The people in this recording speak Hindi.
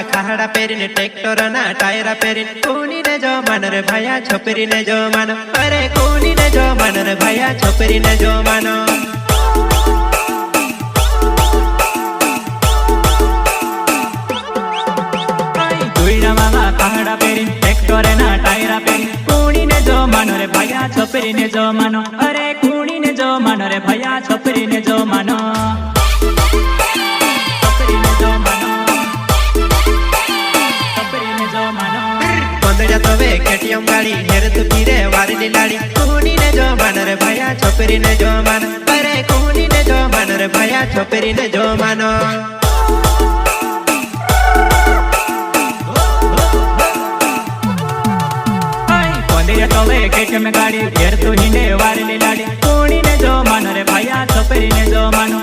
खाड़ा पेरीने ट्रेक्टर ना टायरा पेरीने कोनी ने जो मान रे भैया छोपरी ने जो मानो अरे कोनी ने जो मान रे भैया छोपरी ने जो मानो मामा खाड़ा पेरीने ट्रेक्टर ना टायरा पेरीने कोनी ने जो मानो रे भैया छोपरी ने जो मानो अरे कोनी ने जो मानो रे भैया छोपरी ने जो मानो केटीएम गाड़ी हेर तू पीरे वारी लाड़ी कोनी ने जो मान रे भैया छोपरी ने जो मानो अरे कोनी ने जो मान रे भैया छोपरी ने जो मानो केटीएम गाड़ी हेर तू हिंडे वारी लाड़ी कोनी ने जो मानो रे भैया छोपरी ने जो मानो।